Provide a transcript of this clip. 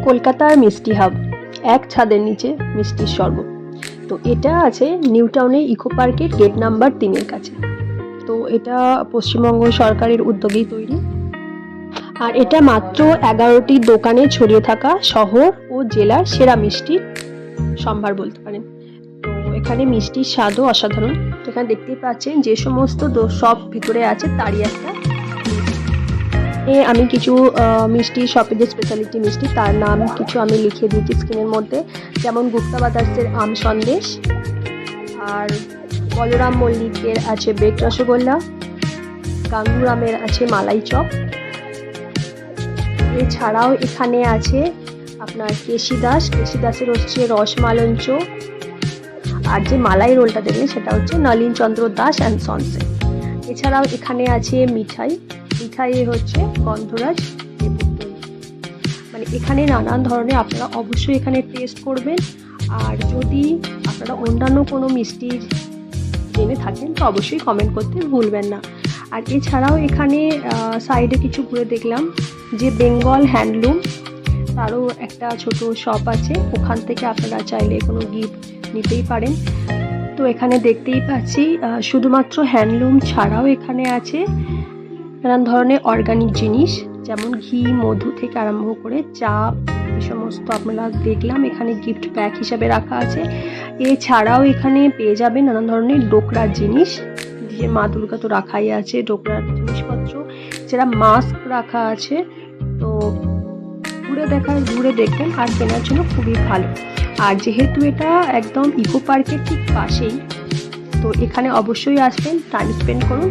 কলকাতার মিষ্টি হাব, এক ছাদের নিচে মিষ্টির স্বর্গ। তো এটা আছে নিউ টাউনে ইকো পার্কের গেট নাম্বার 3-এর কাছে। তো এটা পশ্চিমবঙ্গ সরকারের উদ্যোগেই তৈরি, আর এটা মাত্র 11টি দোকানে ছড়িয়ে থাকা শহর ও জেলার সেরা মিষ্টির সম্ভার বলতে পারেন। তো এখানে মিষ্টির স্বাদও অসাধারণ। তো এখানে দেখতেই পাচ্ছেন যে সমস্ত সব ভিতরে আছে তারই একটা। আমি কিছু মিষ্টি শপের যে স্পেশালিটি মিষ্টি তার নাম কিছু আমি লিখে দিয়েছি স্ক্রিনের মধ্যে, যেমন গুপ্তা ব্রাদার্সের আম সন্দেশ, আর বলরাম মল্লিকের আছে বেট রসগোল্লা, গাঙ্গুরামের আছে মালাই চপ। এছাড়াও এখানে আছে আপনার কেশিদাসের হচ্ছে রসমালঞ্চ, আর যে মালাই রোলটা দেখলেন সেটা হচ্ছে নলিন চন্দ্র দাস অ্যান্ড সন্সে। এছাড়াও এখানে আছে মিঠাই হচ্ছে গন্ধরাজ লেবুর দই। মানে এখানে নানান ধরনের আপনারা অবশ্যই এখানে টেস্ট করবেন। আর যদি আপনারা অন্যান্য কোনো মিষ্টির জেনে থাকেন তো অবশ্যই কমেন্ট করতে ভুলবেন না। আর এছাড়াও এখানে সাইডে কিছু ঘুরে দেখলাম যে বেঙ্গল হ্যান্ডলুম, তারও একটা ছোট শপ আছে, ওখান থেকে আপনারা চাইলে কোনো গিফট নিতেই পারেন। তো এখানে দেখতেই পাচ্ছি শুধুমাত্র হ্যান্ডলুম ছাড়াও এখানে আছে নানান ধরনের অর্গানিক জিনিস, যেমন ঘি, মধু থেকে আরম্ভ করে চা, এই সমস্ত আপনারা দেখলাম এখানে গিফট প্যাক হিসাবে রাখা আছে। এছাড়াও এখানে পেয়ে যাবেন নানান ধরনের ডোকরার জিনিস, যে মা দুর্গা তো রাখাই আছে ডোকরার জিনিসপত্র, যারা মাস্ক রাখা আছে। তো ঘুরে দেখবেন আর কেনার জন্য খুবই ভালো। আর যেহেতু এটা একদম ইকো পার্কের ঠিক পাশেই, তো এখানে অবশ্যই আসবেন, টাইম স্পেন্ড করুন।